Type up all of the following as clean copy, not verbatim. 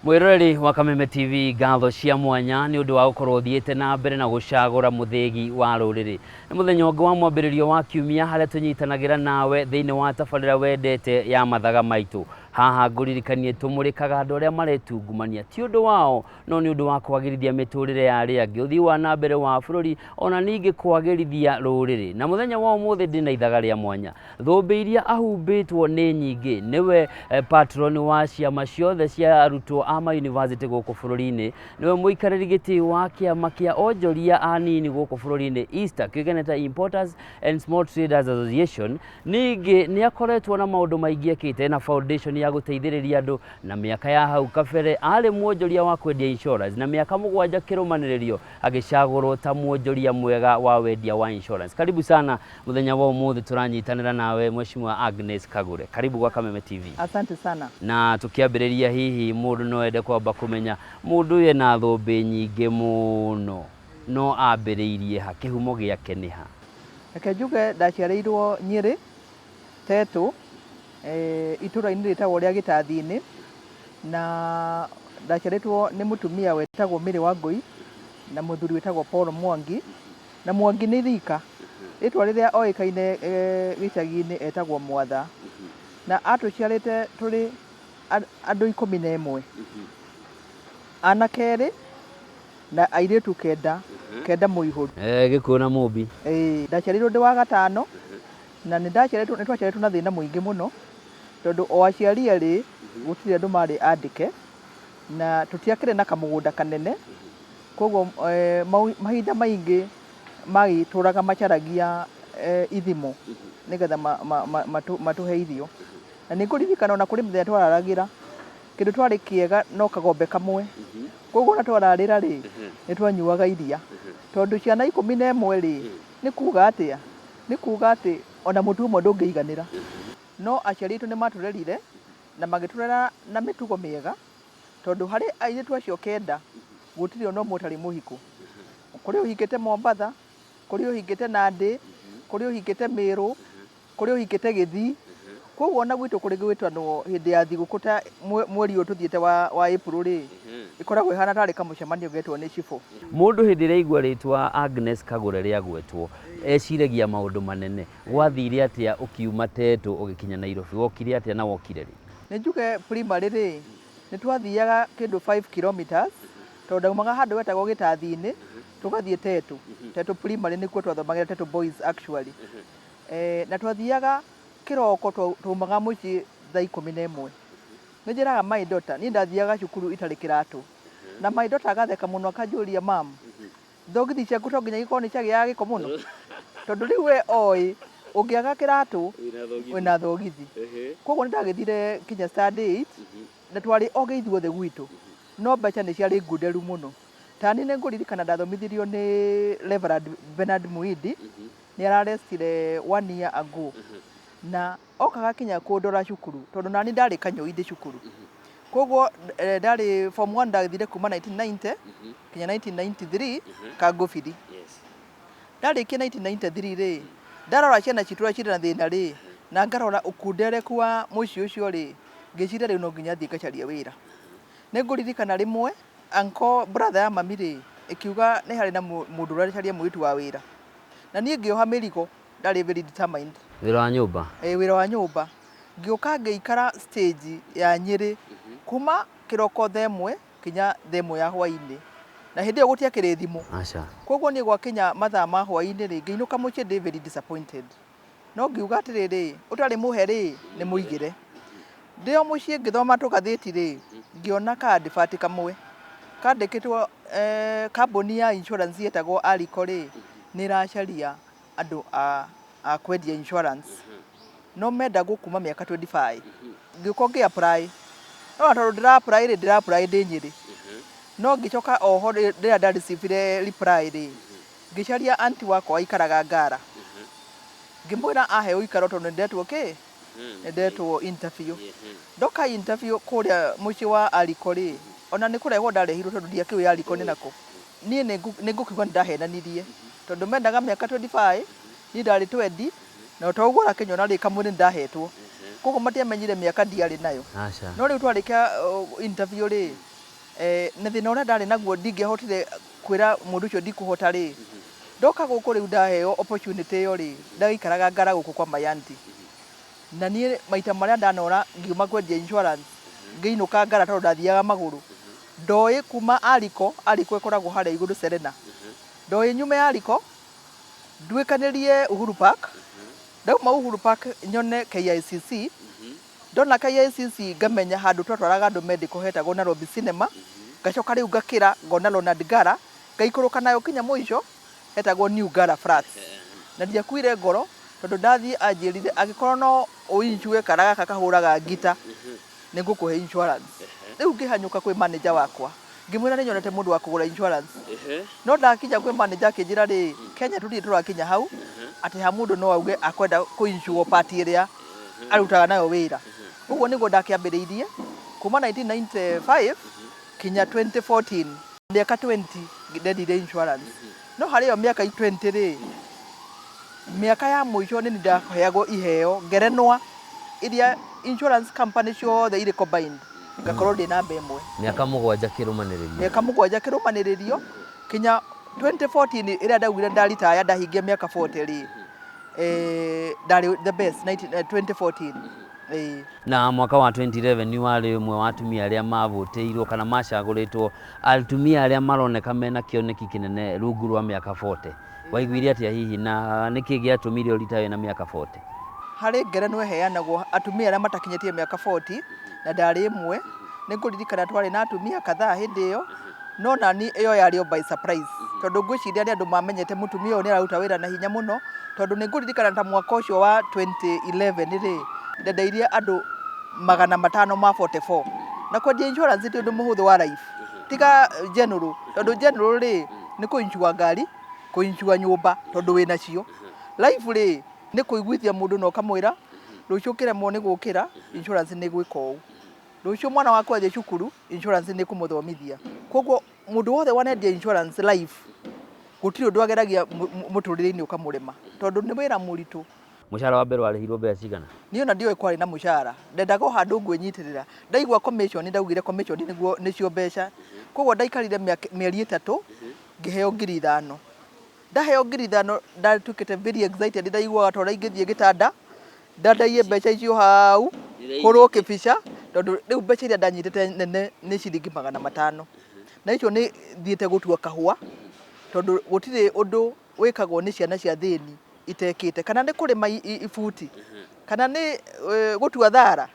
Mwiroreri wa Kameme TV ngatho cia mwanya ni undu wa gukorwo thiete na mbere na gucagura muthegi wa ruriri. Ni muthenya ungi wa mwambiririo wa kiumia haria tunyitanagira nawe thiini wa tabarira wendete ya Mathaga maitu. Haha nguririkanie tumurikaga andu aria maretungumania ti undu wao no ni undu wa kwagirithia miturire ya aria angi, uthii wa na mbere wa bururi ona ningi kwagirithia ruriri. Na muthenya wa umuthi ndina ithaga ria mwanya, thumbi iria ahumbitwo ni nyingi, niwe patron wa ciama ciothe cia arutwo ama university guku bururi-ini, niwe muikariri giti wa kiama kia onjoria anini guku bururi-ini Easter kigeneta Importers and Small Traders Association. Ningi ni akoretwo na maundu maingi akite na foundation ya guteithiriria andu, na miaka ya hau kabere ari mwonjoria wa kwendia insurance, na miaka 7 kirumaniririo agicagurwo ta mwonjoria mwega wa wendia wa insurance. Karibu sana muthenya wa umuthi turanyitanira nawe Mheshimiwa Agnes Kagura. Karibu kwa Kameme TV. Asante sana. Na tukiambiriria hihi mundu no ende kwamba kumenya mundu ye na thumbi nyingi muno no ambiriirie ha, kihumo giake ni ha? Reke njuge ndaciarĩirwo Nyeri Tetu itura-ini ritagwo ria Gitathi-ini, na ndaciarĩtwo ni mutumia wetagwo Mary Wangui na muthuri wetagwo Paul Mwangi, na Mwangi ni rika ritwa riria oikaine gicagi-ini etagwo Mwatha, na atuciarĩte turi andu 11, anake eri na airitu kenda muihuru gikuona mumbi. Ndaciarĩirwo ndi wa gatano, na ni twaciarĩtwo na thina muingi muno tondu o aciari eri gutire andu mari andike na tutiakire na kamugunda kanene, koguo mahinda maingi magituraga macaragia ithimo nigetha matuhe irio. Na nikuririkana ona kuri mithenya twararagira kindu twari kiega no kagombe kamwe, koguo na twararira ri ni twanyuaga iria tondu ciana 11 ri ni kuga atia, ni kuga ati ona mutu umwe ndungiiganira. No aciari itu ni maturerire na magiturera na mitugo miega tondu hari airitu acio kenda gutiri ono mutari muhiku. Kuri uhikite Mombatha, kuri uhikite Nandi, kuri uhikite Meru, kuri uhikite Githii. Koguo ona gwitu kuri gwitano hindi ya thiguku ta mweri uyu tuthiete wa April ri ikoragwo ihana tari kamucemanio getwo ni cifo. Mundu hindi ria igwa ritwa Agnes Kagura ria gwetwo eciragia maundu manene, gwathire atia ukiuma Tetu ugikinya Nairobi, wokire atia na wokire ri? Ni njuge primary ri ni twathiaga kindu 5 kilometers tondu umaga handu wetagwo Gitathi-ini tugathie Tetu primary ni kuo twathomagira Tetu boys actually. Na twathiaga kiroko tumaga muci thaa 11. Ni njiraga my daughter ni ndathiaga cukuru itari kiratu, na my daughter agatheka muno akanjuria mam, thogithi ciaku to nginya ikorwo ni ciagiaga giko muno tondu riu we oi ungiaga kiratu wina thogithi. Koguo ni ndagithire kinya standard 8 na twari oge ithuothe gwitu, no mbeca ni ciari ngunderu muno. Tani ni nguririkana ndathomithirio ni Reverend Bernard Muidi, ni ararestire 1 year ago, na okaga kinya kundora cukuru tondu nani ndari kanyoi ndi cukuru. Koguo ndari form 1 ndathire kuma 1990 kinya 1993 Kangofiri. Ndarikia 1993 ri ndarora ciana citura ciri na thina ri na ngarora ukundereku wa muci ucio ri ngicira ri no nginya thie ngacaria wira. Ni nguririkana rimwe uncle brother ya mami ri ikiuga ni hari na mundu uracaria mwitu wa wira, na nie ngioha mirigo ndari very determined. Wira wa nyumba? Wira wa nyumba. Ngioka ngeikara stage ya Nyeri kuma kiroko themwe kinya themwe ya hwaini, na hindi yo gutia kirithimu. Acha. Koguo ni gwa kinya mathaa ma hwaini ri ngeinuka muci ndi very disappointed. No ngiuga atiriri utari muhe ri ni muigire. Ndio muci ngithoma tugathiti ri ngiona card fati kamwe kandikitwo kambuni ya insurance yetagwo Aliko ri ni racaria andu a kwendia insurance, no menda gukuma miaka 25. Ngiko ngi apply no tondu ndira apply ndi Nyeri, no ngicoka oho rira nda receive reply ri ngicaria anti wakwa ikaraga Ngara, ngimwira ahe uikaro tondu ndetwo ki ndetwo interview. Ndoka interview kuria muci wa Aliko ri ona ni kurehwo ndarehirwo tondu ndiakiwe Aliko ni nako, nie ni ngukiuga ndahenanirie tondu mendaga miaka 25 ni ndari 20 na toguo rakenyo na rika mwini ndahetwo. Koguo matiamenyire miaka ndiari nayo. Acha. No riu twarika interview ri na thina uria ndari naguo ndingehotire kwira mundu ucio ndikuhota ri ndoka guku riu ndaheo opportunity yo ri ndaikaraga ngara guku kwa mayanti na nie maita maria ndanora ngiuma kwendia insurance ngiinuka ngara tondu ndathiaga maguru ndoi kuma aliko ikoragwo haria iguru Serena ndoi nyume aliko ndwikanirie Uhuru Park ndauma Uhuru Park nyone KICC ndona KICC ngamenya handu twatwaraga andu medical hetagwo Nairobi Cinema ngacoka riu ngakira ngona Ronald Ngara ngaikuruka nayo kinya muico hetagwo New Ngara Flats na ndiakuire ngoro tondu ndathie anjirire agikorwo no uinjue karaga kakahuraga ngita ningukuhe insurance riu ngihanyuka kwi manager wakwa ngimwira ni nyonete mundu wa kugura insurance no ndakinya kwi manager akinjira ri Kenya tuthie turakinya hau ati ha mundu no auge akwenda kuinsure party iria arutaga nayo wira uguo niguo ndakiambiriirie kuma 1995 kinya 2014 miaka 20 ndendire insurance no hario miaka 20 ri miaka ya muico ni ndaheagwo iheo ngerenwa iria insurance company ciothe iri combined ngakorwo ndi namba imwe miaka 7 kirumanirio kinya 2014 iria ndaugire ndaritaya ndahingia miaka 40 ri ndari the best 2014 na mwaka wa 2011 ni wale umwe wa atumia aria mavoteirwo kana macaguritwo atumia aria maroneka mena kioneki kinene rungu rwa miaka 40 waiguire atia hihi na niki giatumire ritawe na miaka 40 hari ngerenwa heanagwo atumia aria matakinyetie miaka 40 na ndari imwe ninguririkana twari na atumia kadhaa hindi iyo no nani iyo yario by surprise tondu ngwiciria andu mamenyete mutumia uyu ni aruta wira na hinya muno tondu ninguririkana ta mwaka ucio wa 2011 ri ndendeirie andu 544 na kwendia insurance ti undu muhuthu wa life tiga general tondu general ri ni kuinsure ngari kuinsure nyumba tondu wina cio life ri ni kuiguithia mundu no kamwira rucio kiremwo ni gukira insurance ni gwika uu rucio mwana wakwa athie cukuru insurance ni kumuthomithia koguo mundu wothe wanendia insurance life gutiri undu ageragia muturire-ini ukamurema tondu ni wira muritu mushara wa mbere warihirwo mbeca cigana ni ona ndiwe kwari na mushara ndendaga handu ngwenyitirira ndaigua commission ndaugire commission niguo nicio mbeca koguo ndaikarire mieri 3 ngiheo 5,000 ndaheo 5,000 ndatukite very excited ndaigua tora ingithie gitanda ndandaiye mbeca icio hau kurwo kibica tondu riu mbeca iria ndanyitite nene ni ciringi 500 na icio ni thiete gutua kahua tondu gutire undu wikagwo ni ciana cia thini itekite kana ni kurima ifuti kana ni gutua thara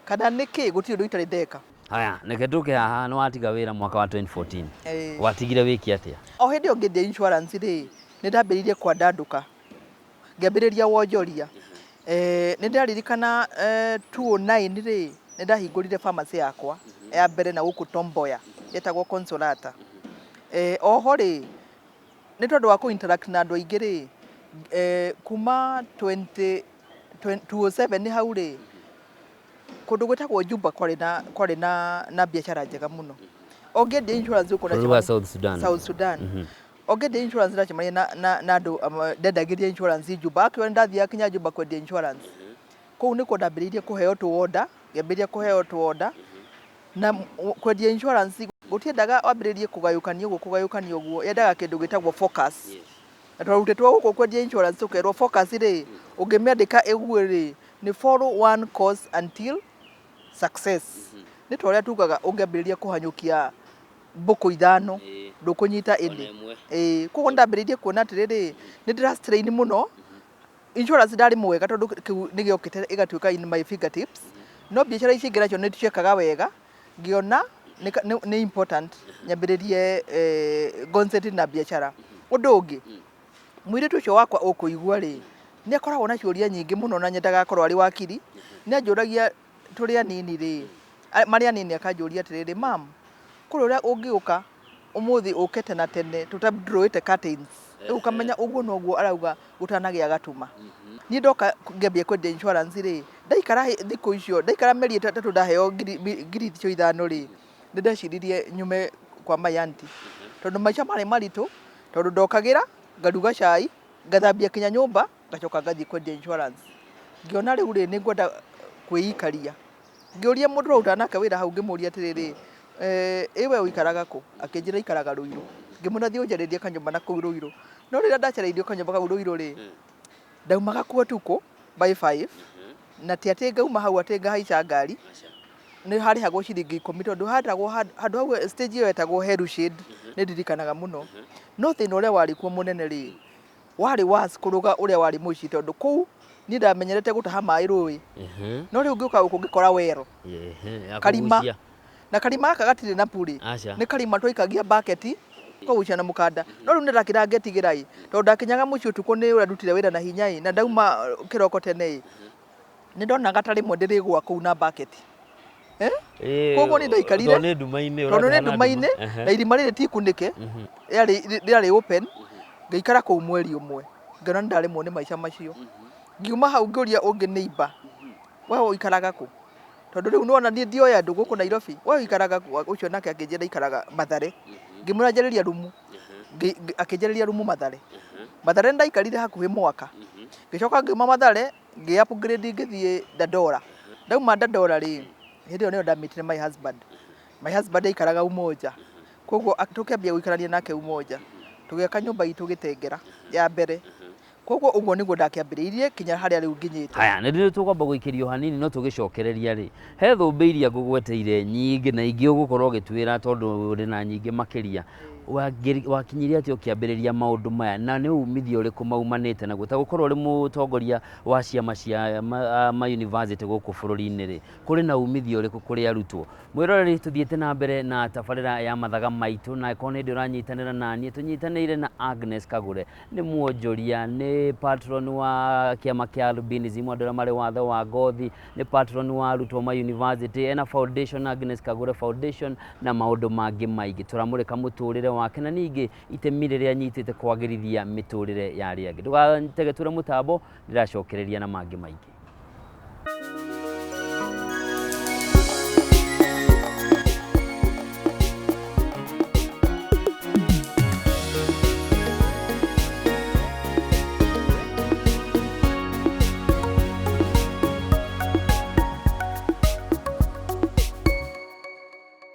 kana ni ki gutire undu itari ndeka haya neketuke haha no watiga wira mwaka wa 2014 watigire wiki atia o hindi o ngedia insurance ri ni ndambiririe kwa ndanduka ngambiriria wonjoria ni ndaririkana 2009 ri ni ndahingurire pharmacy yakwa ya mbere na guku Tomboya yetagwo Consolata oho ri ni tondu wa ku interact na andu aingi ri kuma 2007 ni hau ri kundu gwetagwo Juba kwari na biashara njega muno ongedia insurance uko na South Sudan ongedia insurance ndacemania na andu ndendagiria insurance Juba akiwa ndathia kinya Juba kwendia insurance kou niko ndambiriirie kuheo tuoda ngambiriria kuheo tuoda na kwendia insurance gutiendaga wambiriirie kugayukania uguo yendaga kindu gitagwo focus na twarutitwo guku kwendia insurance ukerwo focus ri ungimiandika iguo ri ni follow one course until success ni toria tugaga ungambiriirie kuhanyukia mbuku 5 ndukunyita indi koguo ndambiriirie kuona atiriri ni ndira strain muno insurance ndari mwega tondu ni giokite igatuika in my fingertips no biashara ici ngiracio ni tucekaga wega ngiona ni important nyambiririe concept na biashara undu ungi mwiritu ucio wakwa ukuigua ri ni akoragwo na ciuria nyingi muno na nyendaga akorwo ari wakiri ni anjuragia turi anini ri mari anini akanjuria atiriri mam kuri uria ungiuka umuthi ukete na tene tutabdroite curtains ukamenya uguo noguo arauga utanagia gatuma ni ndoka ngambia kwendia insurance ri ndaikara thiku icio ndaikara meri 3 ndaheo ngiri icio 5 ri ndindaciririe nyume kwa mayanti tondu maica mari maritu tondu ndokagira ngaruga cai ngathambia kinya nyumba ngacoka ngathii kwendia insurance ngiona riu ri ni ngwenda kwiikaria ngiuria mundu utanaka wira hau ngimuria atiriri Iwe uikaraga ku? Akinjira ikaraga Ruiru. Ngimuna thio njarĩrie kanyũmba na kũu Ruiru. No rĩrĩa ndacareirio kanyũmba kau Ruiru rĩ, ndaumaga kuo tuko by 5 na ti atĩ ngauma hau atĩ ngahaica ngari. Nĩ harĩhagwo ciringi 10 tondũ handũ hau stage ĩyo yetagwo Heru Shade, nĩ ndirikanaga mũno. No thĩna ũrĩa warĩ kuo mũnene rĩ, warĩ was kũrũga ũrĩa warĩ mũici tondũ kũu niĩ ndamenyerete gũtaha maĩ rũĩ. No rĩu ngĩũka gũkũ ngĩkora wero karima, na karima gaka gatirĩ na puri, nĩ karima twaikagia bucket kũgucia na mũkanda. No rĩu ndakĩra ngetigĩra ĩ, tondũ ndakinyaga mũciĩ ũtukũ nĩ ũrĩa ndutire wĩra na hinya ĩ, na ndauma kĩroko tene ĩ, nĩ ndonaga ta rĩmwe ndĩrĩgũa kũu na bucket. Koguo nĩ ndaikarire tondũ nĩ nduma-inĩ na irima rĩrĩ ti ikunĩke, rĩarĩ open. Ngĩikara kũu mweri ũmwe, ngĩona nĩ ndaremwo nĩ maica macio. Ngiuma hau ngĩũria ũngĩ neighbor, we ũikaraga kũ? Tondũ rĩu nĩwona niĩ ndioya andũ gũkũ Nairobi, we ũikaraga kũ? Ũcio nake akĩnjĩra ndaikaraga Mathare. Ngĩmwĩra njarĩria rumu, akĩnjarĩria rumu Mathare. Mathare ndaikarire hakuhĩ mwaka. Ngĩcoka ngiuma Mathare, ngĩ upgrade ngĩthiĩ Dandora. Ndauma Dandora rĩ, hĩndĩ ĩyo nĩyo ndamitire my husband. My husband aikaraga Umoja. Koguo tũkĩambia gũikarania nake Umoja. Tũgĩaka nyũmba itũ Gĩtengera ya mbere. Koguo ũguo nĩguo ndakĩambĩrĩirie kinya harĩa rĩu nginyĩte. Haya, nĩ ndĩrĩ tũkwamba gũikĩrio hanini no tũgĩcokereria rĩ. He thũmbĩ iria ngũgweteire nyingĩ na ingĩ ũgũkorwo ũgĩtwĩra tondũ ũrĩ na nyingĩ makĩria. Wakinyirie atĩ ũkĩambĩrĩria maũndũ maya na nĩ umithio ũrĩkũ maumanĩte naguo ta gũkorwo ũrĩ mũtongoria wa ciama cia ma university gũkũ bũrũri-inĩ rĩ, kũrĩ na umithio ũrĩkũ kũrĩ arutwo? Mwĩroreri tũthiĩte na mbere na tabarĩra ya mathaga maitũ, na ĩkorwo nĩ ndĩ ũranyitanĩra naniĩ, tũnyitanĩire na Agnes Kagura, nĩ mwonjoria, nĩ patron wa kiama kĩa albinism, andũ arĩa marĩ wathe wa ngothi, nĩ patron wa arutwo ma university, ena foundation Agnes Kagura Foundation na maũndũ mangĩ maingĩ. Tũramũrĩka mũtũrĩre wake na ningĩ itemi rĩrĩa anyitĩte kwagĩrithia mĩtũrĩre ya arĩa angĩ. Ndũgatege ture mũtambo, ndĩracokereria na mangĩ maingĩ.